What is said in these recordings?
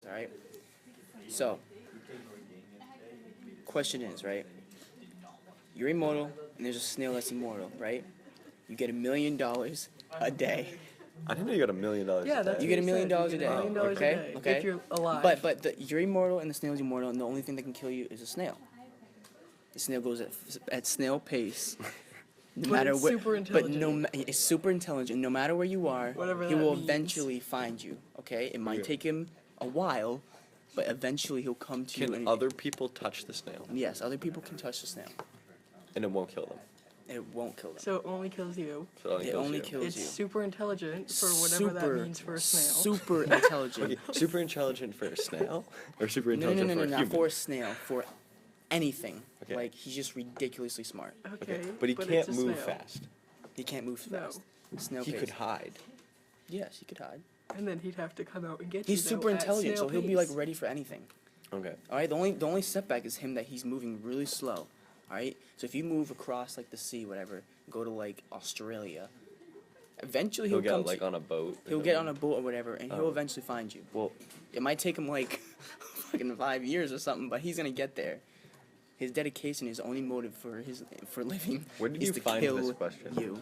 All right. So, question is, right? You're immortal, and there's a snail that's immortal, right? You get $1 million a day. I didn't know you got $1 million Yeah, a that's day. You get $1 million a You get day. $1 million a Okay. day Okay. if you're alive. But you're immortal, and the snail's immortal, and the only thing that can kill you is a snail. The snail goes at snail pace. No But matter it's where, super but intelligent. it's super intelligent. No matter where you are, Whatever he that will means. eventually find you. Okay, it might Okay. take him a while, but eventually he'll come to you. Can And other people touch the snail? yes, other people can touch the snail. And it won't kill them. It won't kill them. So it only kills you. So It only you. kills It's you. super intelligent for whatever that means for a snail. Super intelligent. Okay, super intelligent for a snail? Or super No, intelligent for a not human? for a snail. For anything. Okay. Like he's just ridiculously smart. Okay, But he it's can't a move snail. fast. He can't move No. fast. Snail He pace. could hide. Yes, he could hide. And then he'd have to come out and get He's you. though, super at intelligent, so snail he'll be like pace. ready for anything. Okay. All right. The only setback is him that he's moving really slow. All right. So if you move across like the sea, whatever, go to like Australia, eventually He'll he'll come get like to, on a boat. he'll get on a boat or whatever, and he'll Oh. eventually find you. Well, It might take him like fucking 5 years or something, but he's gonna get there. His dedication, his only motive for living where did is you to find kill this question? you.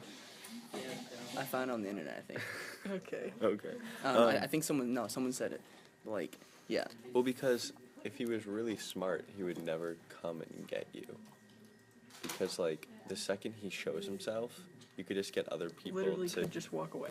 I found it on the internet, I think. Okay. Okay. I think someone said it. Like, yeah. Well, because if he was really smart, he would never come and get you. Because, like, the second he shows himself, you could just get other people Literally to... could just walk away.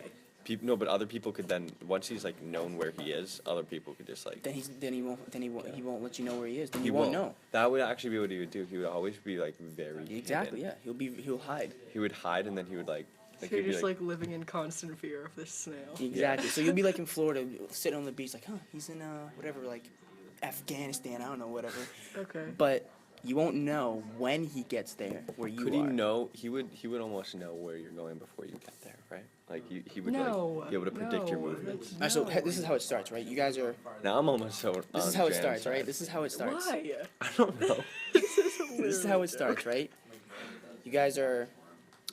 No, but other people could then, once he's, like, known where he is, other people could just, like... Then he won't let you know where he is. Then you won't know. That would actually be what he would do. He would always be, like, very Exactly. hidden. Yeah. He'll hide. He would hide, and then he would, like... So he'd you're be just like living in constant fear of this snail. Exactly. So you'll be like in Florida, sitting on the beach, like, huh, he's in whatever, like Afghanistan. I don't know, whatever. Okay. But you won't know when he gets there where you Could are. he know? He would almost know where you're going before you get there, right? Like he would No, like be able to predict your no, movements. that's- All right, so this is how it starts, right? You guys are. Now I'm almost so. This is on how it Jan's starts, side. right? This is how it starts. Why? I don't know. This is This is how it starts, right? You guys are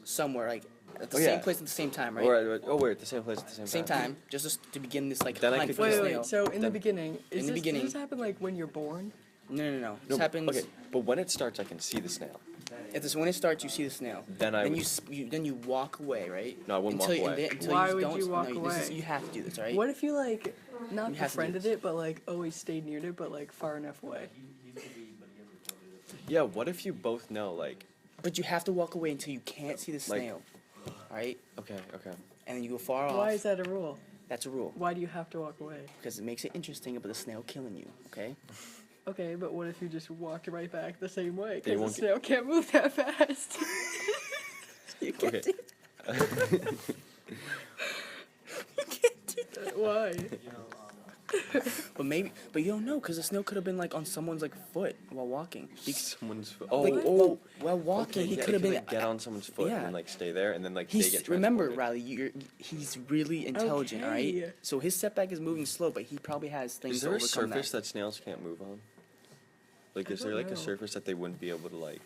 somewhere, like at the Oh, same yeah. place at the same time, right? We're at the same place at the same Same time, just to begin this like Then I hunt could for the just- snail. Wait. So in the Then- beginning, In the beginning- does this happen like when you're born? No. No, This happens. Okay, but when it starts, I can see the snail. When it starts, you see the snail. Then I Then would- then you walk away, right? No, I wouldn't until walk away. Until Why you would don't, you walk no, away? You have to do this, right? What if you like not You have to do befriended this. it, but like always stayed near it, but like far enough away? Yeah. What if you both know, like? But you have to walk away until you can't see the snail, right? Okay. And then you go far off. Why is that a rule? That's a rule Why do you have to walk away? because it makes it interesting about the snail killing you. Okay. Okay, but what if you just walked right back the same way? They Because the won't snail can't move that fast. You can't Okay. Why? But you don't know because the snail could have been like on someone's like foot while walking. Someone's foot. While walking, he could have been. like, get on someone's foot yeah. and like stay there, and then like they He's get remember, transported. Riley. He's really intelligent, all right. Okay. So his setback is moving slow, but he probably has things Is to there a overcome surface that. that snails can't move on? Like, I is there don't like a know. surface that they wouldn't be able to like?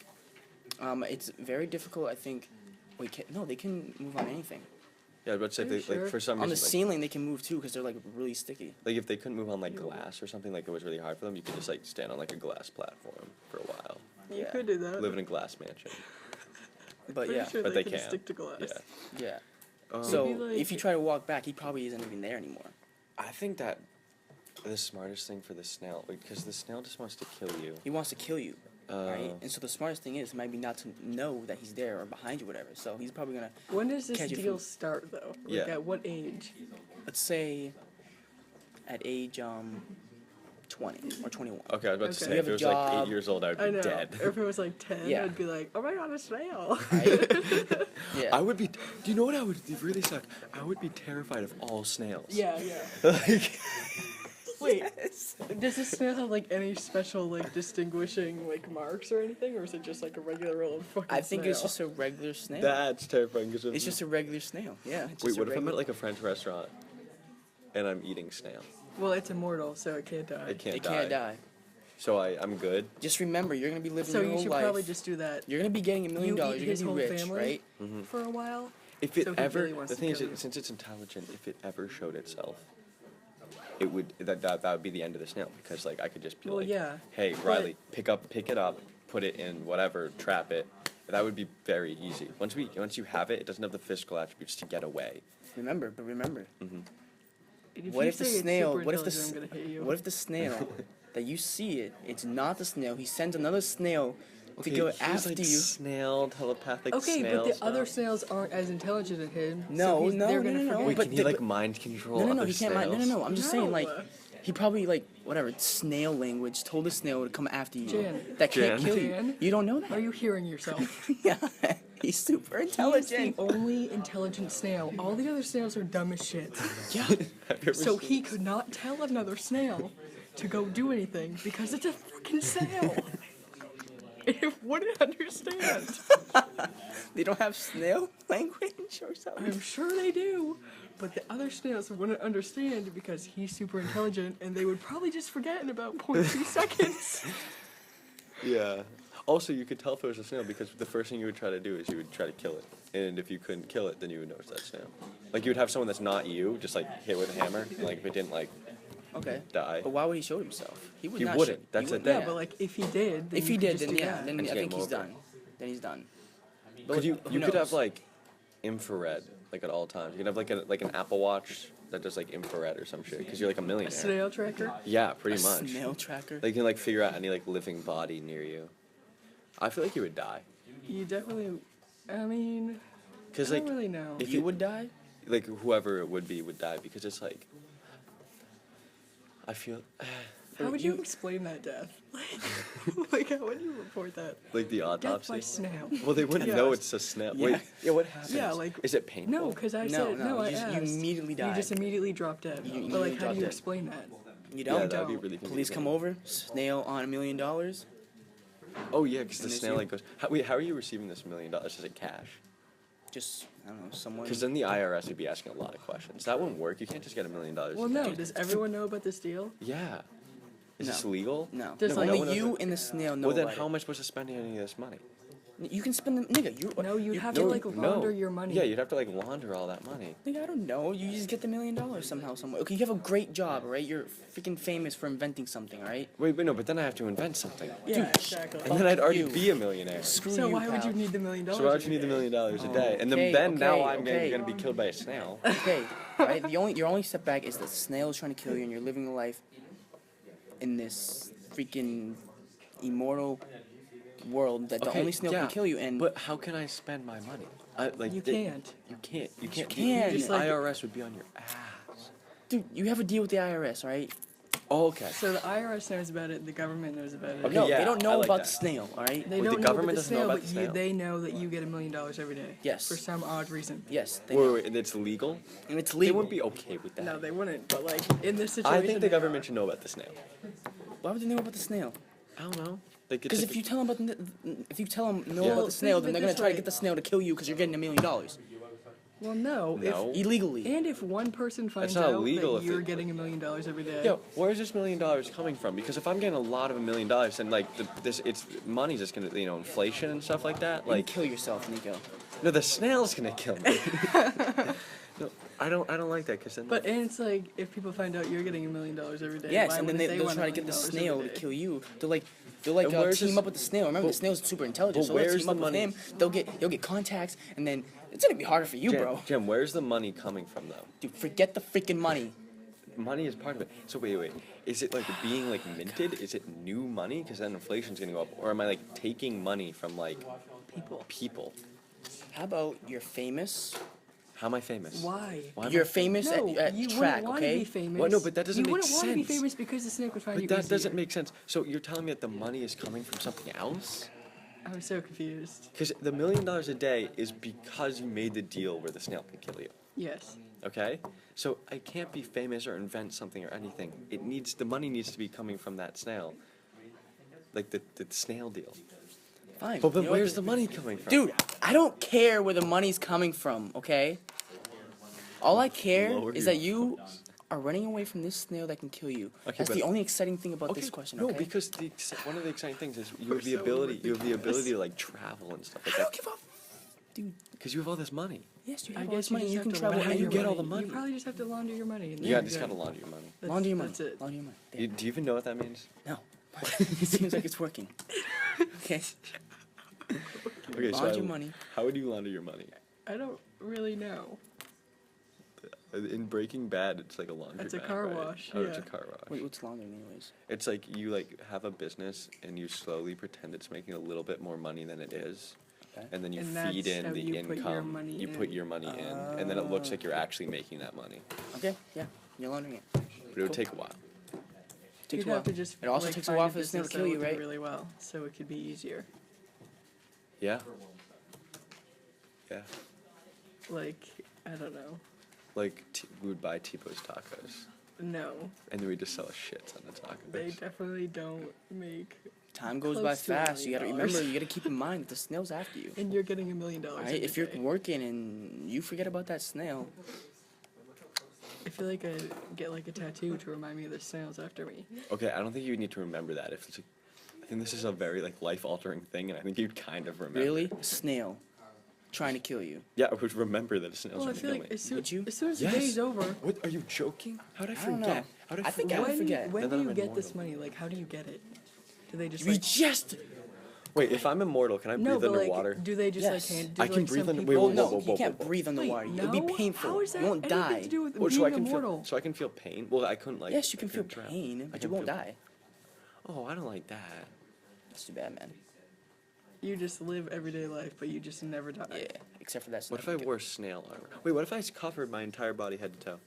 It's very difficult, I think. No, they can move on anything. Yeah, but say Are they, you sure? like for some On the reason, ceiling, they can move too because they're like really sticky. like if they couldn't move on like Ew. glass or something, like it was really hard for them, you could just like stand on like a glass platform for a while, You Yeah. could do that. live in a glass mansion. But Pretty yeah, sure but they they can can't. stick to glass. Yeah. yeah. Um, So Maybe, like- if you try to walk back, he probably isn't even there anymore. I think that the smartest thing for the snail, because the snail just wants to kill you. He wants to kill you, right? Uh, And so the smartest thing is maybe not to know that he's there or behind you, whatever. So he's probably gonna, When does this Catch it deal from- start, though? Like, Yeah. at what age? let's say, at age 20 or 21. Okay, I was about to Okay. say You if have it a was like job. 8 years old, I'd I be know. dead. If it was like 10, Yeah. I'd be like, oh my god, a snail. Right? Yeah. I would be. Do you know what I would really suck? I would be terrified of all snails. Yeah. Like, Wait, does this snail have like any special like distinguishing like marks or anything, or is it just like a regular old fucking I think it's snail? just a regular snail. that's terrifying. It's just a regular snail. Yeah. It's Wait, just a what if I'm regular- at like a French restaurant and I'm eating snail? Well, it's immortal, so it can't die. It can't It die. can't die. So I'm good. Just remember, you're gonna be living So your you whole should life. probably just do that You're gonna be getting $1 million. You eat You're his gonna be whole rich, family? right? for a while. If it So he ever, really wants the to thing is, kill you. since it's intelligent, if it ever showed itself, it would that would be the end of the snail because like I could just be Well, like, yeah, hey but- Riley, pick it up, put it in whatever, trap it. That would be very easy. Once you have it, it doesn't have the physical attributes to get away. Remember. If What you if the say it's snail? super What if intelligent, I'm gonna hit you. What if the snail that you see it's not the snail? He sends another snail to go after like you. Snail, telepathic Okay, snail but the stuff. other snails aren't as intelligent as him. No, so no, they're no, gonna no, no. forget. Wait, but can he the- like but- mind control No, other he can't. snails? No. I'm just saying, like, No. he probably like whatever snail language told the snail to come after you. Jan. That can't Jan. kill you. Jan? You don't know that. Are you hearing yourself? Yeah, he's super He's intelligent. the only intelligent snail. All the other snails are dumb as shit. Yeah. Have you ever So seen- he could not tell another snail to go do anything because it's a freaking snail. It wouldn't understand. They don't have snail language or something. I'm sure they do, but the other snails wouldn't understand because he's super intelligent, and they would probably just forget in about 0.2 seconds. Yeah. Also, you could tell if it was a snail because the first thing you would try to do is you would try to kill it. And if you couldn't kill it, then you would know it's that snail. Like, you would have someone that's not you, just, like, hit with a hammer. And, like, if it didn't, like, Okay. die. But why would he show himself? He would He not. wouldn't. Show, That's he the wouldn't. thing. Yeah, but like if he did, then If you he could did, just then do yeah, that. then And I just think game he's over. done. Then he's done. But Because who you could have, knows? like, infrared, like, at all times. You could have, like an Apple Watch that does, like, infrared or some shit. Because you're, like, a A millionaire. snail tracker. Yeah, pretty a much. snail tracker. Like, you can, like, figure out any, like, living body near you. I feel like you would die. You definitely. I mean, Because, I like, don't really know. if You would die. like, whoever it would be would die. Because it's, like, I feel... How would you explain that death? Like how would you report that? Like the Death autopsy. by snail. Well, they wouldn't Yeah. know it's a snail. Yeah. Wait, yeah, what happens? Yeah, like- is it painful? No, because I No, said no, no. I you just- you asked. immediately You just die. immediately drop dead. You But like, immediately how drop do you dead. explain that? You yeah, don't. that would be don't. really Police confusing. come over. Snail on $1 million. Oh yeah, because the And they snail see- like goes. How are you receiving this $1 million? Is it cash? Just I don't know someone. Because then the IRS would be asking a lot of questions. That wouldn't work. You can't just get $1 million. Well, no. Does everyone know about this deal? Yeah. Is No. this legal? No. Does, no, like- only no one you knows and the snail know Well, then about how it. am I supposed to spend any of this money? You can spend the nigga. No, you'd have to like launder your money. Yeah, you'd have to like launder all that money. Nigga, I don't know. You just get the $1 million somehow, somewhere. Okay, you have a great job, right? You're freaking famous for inventing something, right? Wait, no, but then I have to invent something. Yeah, exactly. And then I'd already you. be a millionaire. Screw So you, why would pal. you need the $1 million? So why would you need the $1 million a day? And Okay, then now okay, I'm okay. gonna be killed by a snail. Okay, right? Your only setback is the snail is trying to kill you, and you're living a life in this freaking immortal world that the Okay, only snail yeah, can kill you. And But how can I spend my money? You can't. You can't. You can't. can. The Just like- IRS would be on your ass. dude, you have a deal with the IRS, right? Oh, okay. So the IRS knows about it. The government knows about it. Okay, No, yeah, they don't I know like about that. the snail, all right? They Wait, the don't know government about the doesn't know snail, about but the snail? they know that you get $1 million every day. Yes. For some odd reason. Yes, they Wait, know. wait, and it's legal? And it's They legal. wouldn't be okay with that. No, they wouldn't. But like in this situation, I think the they government are. should know about the snail. Why would they know about the snail? I don't know. Like, it's Because like if you tell them about if you tell them know Yeah. about Well, the snail, think then of they're it gonna this try to way. get the snail to kill you because you're getting $1 million Well, no. No. illegally. And if one person finds not out illegal that if you're it- getting $1 million every day. Yo, where's this $1 million coming from? Because if I'm getting a lot of $1 million, then like it's money's just gonna inflation and stuff like that. Like Like kill yourself, Nico. no, the snail's gonna kill me. No, I don't like that because then. But and it's like if people find out you're getting $1 million every day. Yes, why and then wouldn't they'll want try to $1 get the million snail every to day? kill you. They'll And where's team this- up with the snail. Remember, the snail's super intelligent, but so they'll where's team up the with money? him. You'll get contacts, and then it's gonna be harder for you, bro. Jim, where's the money coming from though? Dude, forget the freaking money. Money is part of it. So wait. Is it like being like minted? Is it new money? Because then inflation's gonna go up. Or am I like taking money from like people? How about you're famous? How am I famous? Why? Why am You're I- famous No, at you track, wouldn't want okay? to be famous. What? No, but that doesn't you make wouldn't want to be sense. famous because the snake would find you But that doesn't easier. make sense. So you're telling me that the money is coming from something else? I'm so confused. Because the $1 million a day is because you made the deal where the snail can kill you. Yes. Okay? So I can't be famous or invent something or anything. The money needs to be coming from that snail. Like the snail deal. Fine. But you know what? where's the money coming from? Dude, I don't care where the money's coming from, okay? All I care Lower is your that you are running away from this snail that can kill you. Okay, That's but- the only exciting thing about this question, no, okay? because one of the exciting things is you have the so ability. You have the ridiculous. ability to like travel and stuff like I that. don't give a Dude, Because you have all this money. yes, you I have all guess this you money. just You have can to travel How do launder you your get all money. the money? You probably just have to launder your money. And then You you're just good. gotta launder your money. Launder your money. That's it. Launder your money. Do you even know what that means? No. It seems like it's working. Okay. Okay, Launder your money. How would you launder your money? I don't really know. In Breaking Bad, it's like a laundry. It's a car wash, Oh, it's a yeah. car wash. Wait, what's laundering anyways? It's like you like have a business and you slowly pretend it's making a little bit more money than it is, Okay. and then you And feed that's in how the you put income. your money You put in. your money in, and then it looks like you're actually making that money. Okay, yeah, you're laundering it. But it would Cool. take a while. Takes You'd a while. have to just It also like, takes a find while for the snail to business that kill you, will do right? really well, so it could be easier. Yeah. Yeah. Like, I don't know. Like we would buy T-Po's tacos, No, and then we just sell a shit ton of tacos. they definitely don't make. Time goes by Close to $1 fast. You gotta million. remember. You gotta keep in mind that the snail's after you. And you're getting $1 million. All right. If you're working and you forget about that snail, I feel like I'd get like a tattoo to remind me of the snails after me. Okay, I don't think you need to remember that. If it's I think this is a very like life-altering thing, and I think you'd kind of remember. really, snail, trying to kill you. Yeah, I would remember that a snail's Well, I trying to feel kill like me. as you? soon as Yes. the day's over, What are you joking? How'd I I forget? don't know. How'd I think I forget? would forget. when Then do I'm you get immortal. this money? Like, how do you get it? Do they just We like? just. Wait, if I'm immortal, can I No, breathe but underwater? like, do they just Yes. like hand? Do, I can like, breathe some under- people- wait, Oh whoa, no, whoa, you whoa, can't whoa, whoa. breathe underwater. Wait, It'll be no? painful. How is that You won't anything die. to do with Oh, being so I can immortal? feel. So I can feel pain. Well, I couldn't like. Yes, you can I feel couldn't drown. pain, I but can you won't feel- die. Oh, I don't like that. That's too bad, man. You just live everyday life, but you just never die. Yeah, except for that. What if snail. I wore snail armor? Wait, what if I covered my entire body head to toe?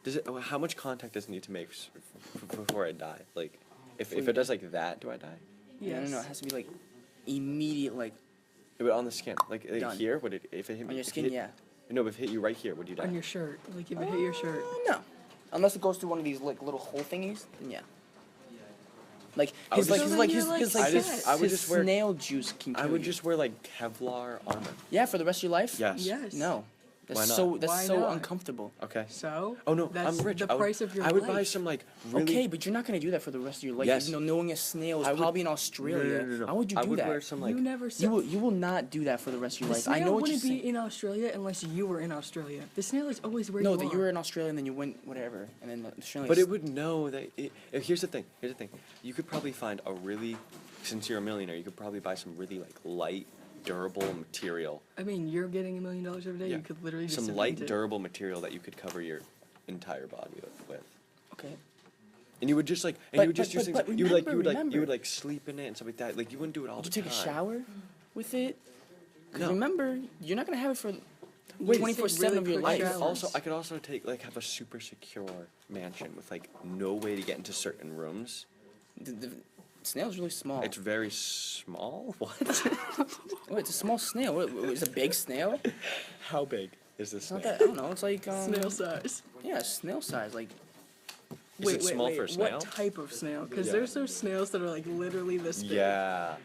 Does it? How much contact does it need to make before I die? Like, if it does like that, do I die? Yes. No, it has to be like immediate, like Yeah, but on the skin, like Done. here, would it? If it hit me on your if it skin. hit- Yeah. No, but if it hit you right here, would you die? On your shirt, like if it hit your shirt. No, unless it goes through one of these like little hole thingies, then yeah. Like I would his like just- his So like then his you're his like like his, set. I would his just wear- snail juice can kill I would you. just wear like Kevlar armor. Yeah, for the rest of your life. Yes. Yes. No, that's Why not? so that's Why so not? uncomfortable. Okay. So. Oh no, that's I'm rich. The I would, price of your I would life. buy some like really. Okay, but you're not gonna do that for the rest of your life. Yes. Even though knowing a snail is I would- probably in Australia. No. Why would you do I would that? wear some like. you never said. You will not do that for the rest of your The life. snail I know what you're wouldn't be saying. in Australia unless you were in Australia. The snail is always where No, you that are. you were in Australia and then you went whatever, and then Australia. But it would know that. Here's the thing. You could probably find a really, since you're a millionaire, you could probably buy some really like light, durable material. I mean, you're getting $1 million every day. Yeah. You could literally just Some invent light, it. durable material that you could cover your entire body with. Okay. And you would just like, and But- you would just but- use things. but You would like, remember. you would like sleep in it and stuff like that. Like you wouldn't do it all Would the you take time. a shower with it? 'Cause No. remember, you're not gonna have it for Wait, 24/7 of your really quick life. showers. I could also have a super secure mansion with like no way to get into certain rooms. The snail's really small. It's very small. What? Oh, it's a small snail. It's a big snail. How big is this? It's not snail? that. I don't know. It's like Snail size. Yeah, snail size. Like Is it small for a snail? What type of snail? Because Yeah. there's those snails that are like literally this big. Yeah.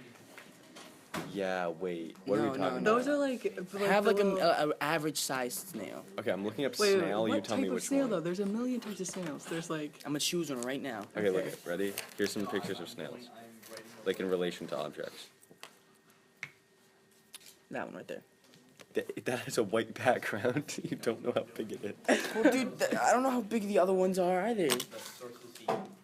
Yeah. Wait. What are No, we no, talking Those about? are like. have the like little- a average sized snail. Okay, I'm looking up Wait, snail. what You tell type me of which snail one. though? There's a million types of snails. There's like. I'm gonna choose one right now. Okay, look. Okay. Ready? Here's some pictures of snails, like in relation to objects. That one right there. That has a white background. You don't know how big it is. Well, dude, I don't know how big the other ones are either.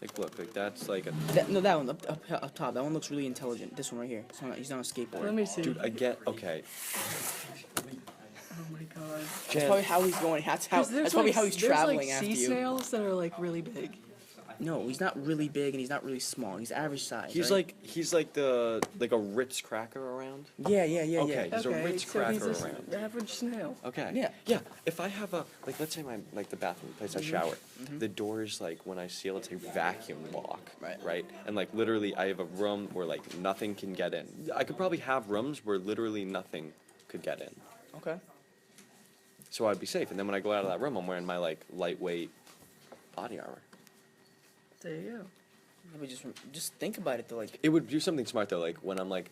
Like, look, like that's like a. No, that one up top. That one looks really intelligent. This one right here. He's on a skateboard. Let me see. Dude, I get. Okay. Oh my god. That's probably how he's going. That's 'Cause there's probably like, how he's there's traveling like after sea you. snails that are like really big. No, he's not really big and he's not really small. He's average size. He's right? like the like a Ritz cracker around. Yeah. Okay. There's a okay, Ritz so he's cracker a around. average snail. Okay. Yeah. Yeah. If I have a like, let's say my like the bathroom the place I shower, the door is like when I seal, it's a vacuum lock. Right. Right. And like literally, I have a room where like nothing can get in. I could probably have rooms where literally nothing could get in, Okay. so I'd be safe. And then when I go out of that room, I'm wearing my like lightweight body armor. There you go. Yeah, but just think about it though. Like It would do something smart though, like when I'm like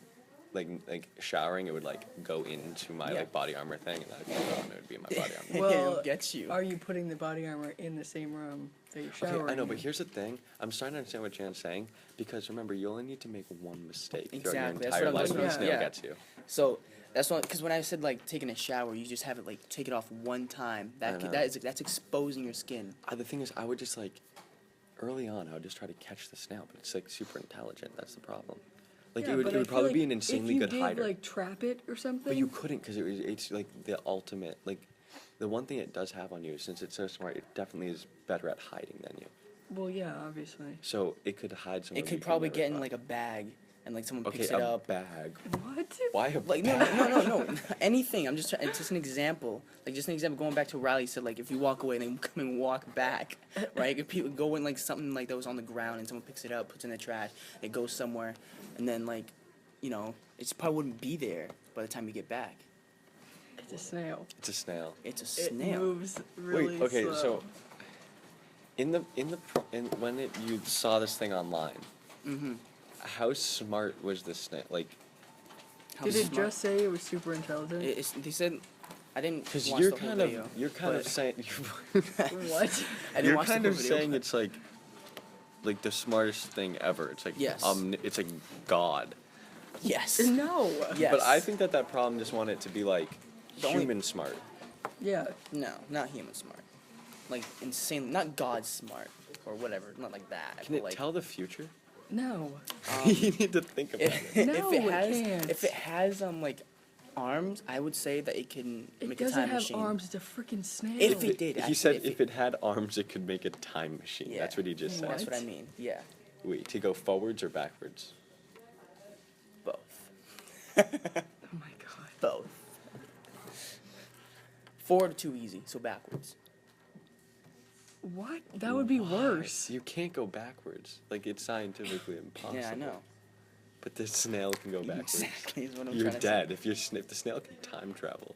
showering, it would like go into my Yeah. like body armor thing, and I'd go and it would be in my body armor. Well, it gets you. Are you putting the body armor in the same room that you're Okay, showering I know, but in. here's the thing. I'm starting to understand what Jan's saying because remember, you only need to make one mistake throughout Exactly, your that's entire what I'm life saying. when a Yeah. snail Yeah. gets you. So that's what, because when I said like taking a shower, you just have it like take it off one time. I know. That's exposing your skin. The thing is, I would just like, early on, I would just try to catch the snail, but it's like super intelligent. That's the problem. Like Yeah, it would, but it I would feel probably like be an insanely if good you hider. did, like, trap it or something. But you couldn't because it's like the ultimate, like, the one thing it does have on you, since it's so smart, it definitely is better at hiding than you. Well, yeah, obviously. So it could hide somewhere. It could you probably never get in find. like a bag, and like someone Okay, picks a it up. bag. What? Why a Like bag? no. Anything. I'm just trying. It's just an example. Like just an example. Going back to what Riley said, like if you walk away and then come and walk back, right? If people go in like something like that was on the ground and someone picks it up, puts it in the trash, it goes somewhere, and then like, you know, it probably wouldn't be there by the time you get back. It's a snail. It's a snail. It's a snail. It moves really Wait, okay, slow. so in when you saw this thing online, Mm-hmm. how smart was this snail? Like, How Did it smart- just say it was super intelligent? They said, I didn't. because watch you're the whole kind of video, you're kind of but- saying What? I didn't you're watch the kind whole of video, saying but- it's like the smartest thing ever. It's like Yes. it's like God. Yes. No. Yes. But I think that problem just wanted it to be like The only- human smart. Yeah. No, not human smart. Like insane, not God smart or whatever. Not like that. Can but it like, tell the future? No. You need to think about it. No, if it has like arms, I would say that it can It make a doesn't time have machine. arms. It's a freaking snail. If it did, He actually, said if it had arms, it could make a time machine. Yeah. That's what he just said. That's what I What? mean. Yeah, Wait, to go forwards or backwards? both. Oh my god. Both. Forward too easy, so backwards. What? That would be Why? worse. You can't go backwards. Like it's scientifically impossible. Yeah, I know. But the snail can go backwards. Exactly is what I'm You're trying to dead if the snail can time travel.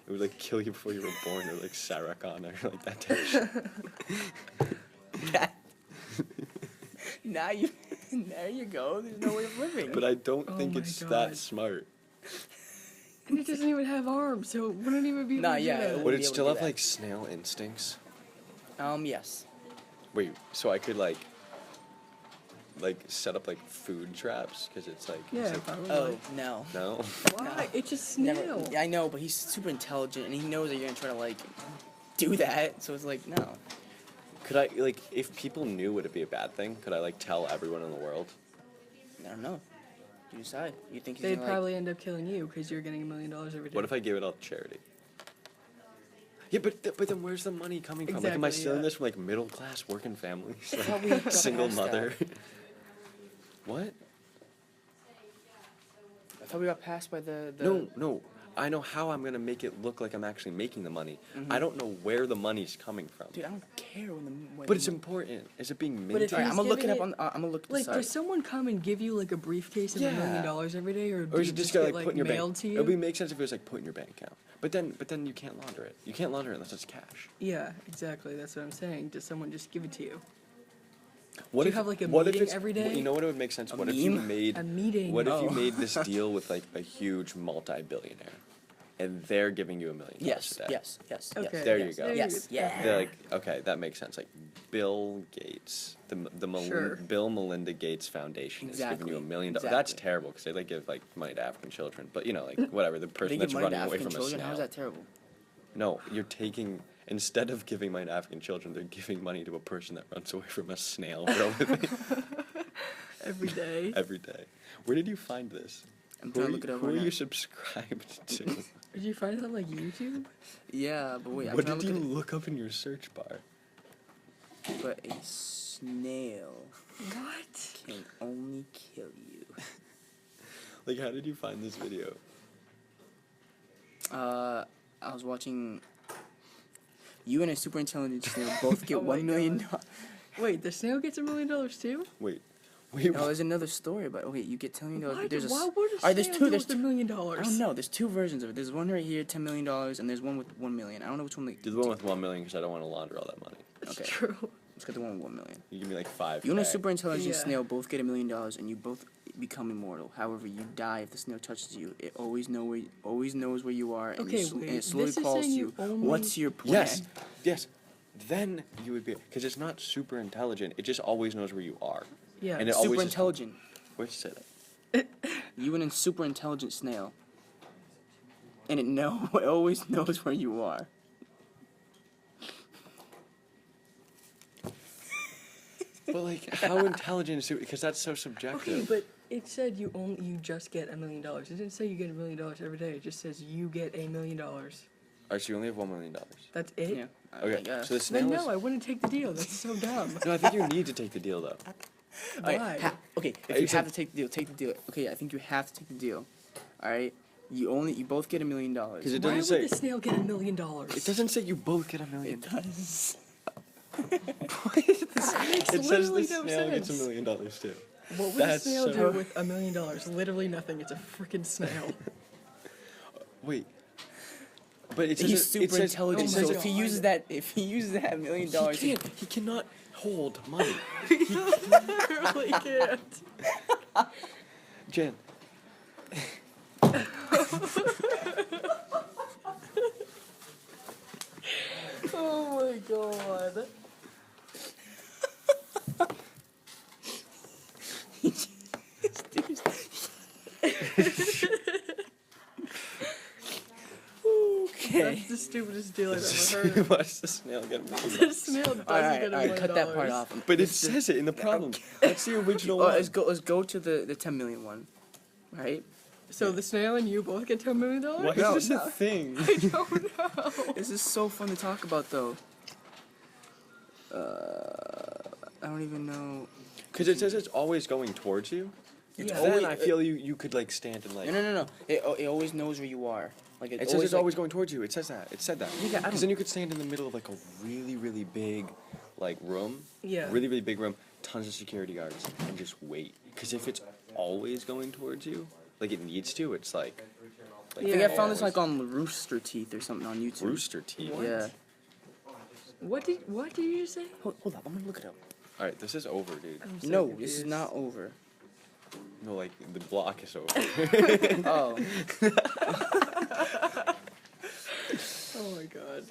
It would like kill you before you were born, or like Sarah Connor, or like that type of shit. say. Now there you go. There's no way of living. But I don't Oh think my it's God. that smart. And it doesn't even have arms, so it wouldn't even be able Nah, to do yeah, that. it Would wouldn't it be able still to have do that. like snail instincts? Yes. Wait, so I could like set up like food traps because it's like Yeah, it's like, probably. Oh no. no. Why? It's a Never. snail. Yeah, I know, but he's super intelligent, and he knows that you're gonna try to like do that. So it's like no. Could I like if people knew, would it be a bad thing? Could I like tell everyone in the world? I don't know. You decide. You think he's They'd gonna probably end up killing you because you're getting $1 million every day. What if I gave it all to charity? Yeah, but then where's the money coming from? Like, am I Exactly, stealing yeah. this from like middle class working families, thought we like, got single past that. mother? What? I thought we got passed by the. No. I know how I'm gonna make it look like I'm actually making the money. Mm-hmm. I don't know where the money's coming from. Dude, I don't care when the. When But it's the, important. Is it being But minted? if Alright, he's I'm gonna look it giving up on. I'm gonna look Like, this does up. someone come and give you like a briefcase of $1 Yeah. million every day, or, Or do is you it just just gotta get like like put in your mailed bank? to you? It would make sense if it was like put in your bank account. But then you can't launder it. You can't launder it unless it's cash. Yeah, exactly. That's what I'm saying. Does someone just give it to you? What Do you if have, like, a what if meeting it's- every day? You know what would make sense? A What if you meme? made A meeting. What if you Oh. made this deal with like a huge multi-billionaire, and they're giving you $1 million Yes. a day? Yes. Okay. There you yes, go. Yes. Yeah. They're like, okay, that makes sense. Like Bill Gates, Sure. Bill Melinda Gates Foundation is giving you $1 million. That's Exactly. terrible because they like give like money to African children. But you know, like whatever, the They person give that's money to running away African from children. a How snail. is that terrible? No, you're taking instead of giving money to African children, they're giving money to a person that runs away from a snail for a living Every day. every day. Where did you find this? I'm Who trying are to you, look it up who right are now. you subscribed to? Did you find it on like YouTube? Yeah, but wait. I'm What trying did to you look look up in your search bar? at it. But a snail What? can only kill you. Like, how did you find this video? I was watching. You and a super intelligent snail both get Oh my $1 million. Wait, the snail gets $1 million too? Wait, No, there's another story about. Wait, you get $10 million. What? There's a. Why would a Alright, there's snail two. do There's with $1 two. million? I don't know. There's two versions of it. There's one right here, $10 million, and there's one with 1 million. I don't know which one. do the one with 1 million because I don't want to launder all that money. It's Okay. true. Let's get the one with 1 million. You give me like 5. You and a super intelligent Yeah. snail both get $1 million, and you both become immortal. However, you die if the snail touches you. It always knows where you are, and, Okay, and wait, it slowly this is calls saying you. you only- What's your plan? Yes. then you would be, because it's not super intelligent. It just always knows where you are. Yeah. And it Super always just- intelligent. Where'd you say that? You and a super intelligent snail. And it always knows where you are. But like, how intelligent is it? Because that's so subjective. Okay, but it said you just get $1 million. It didn't say you get $1 million every day. It just says you get $1 million. Alright, so you only have $1 million. That's it? Yeah. I Okay, guess. so the snail Then is... no, I wouldn't take the deal. That's so dumb. No, I think you need to take the deal, though. Why? Alright, okay, if you have to take the deal, take the deal. Okay, I think you have to take the deal. Alright? You both get $1 million. Because it Why doesn't would say... the snail get $1 million? It doesn't say you both get $1 million. It does. It says the literally no snail gets sense. $1 million, too. What would That's a snail so- do with $1 million? Literally nothing. It's a freaking snail. Wait. But it says... He's it super says- intelligent, oh so my if he God. uses that $1 million, He cannot hold money. Literally can't. Jen. Oh my god. Okay. That's the stupidest deal I've ever heard. Watch the snail get $1 million. The snail doesn't Alright, get $1 alright, million. cut that part off. But it says it in the problem. That's the original Oh, one. let's go to the 10 million one. Right? So the snail and you both get $10 million? Why No, is this no. a thing? I don't know. This is so fun to talk about though. I don't even know. Because it says it's always going towards you. Yeah. Then always- I feel you could like stand and like... No. It always knows where you are. Like It says it's always going towards you. It says that. It said that. Yeah, I don't- Because then you could stand in the middle of like a really, really big like room. Yeah. Really, really big room. Tons of security guards. And just wait. Because if it's always going towards you, like it needs to, it's like... I think I found this like on Rooster Teeth or something on YouTube. Rooster Teeth. Yeah. What did you just say? Hold up, I'm gonna look it up. Alright, this is over, dude. I'm so No, this confused. is not over. No, like the block is over. Oh. Oh my god.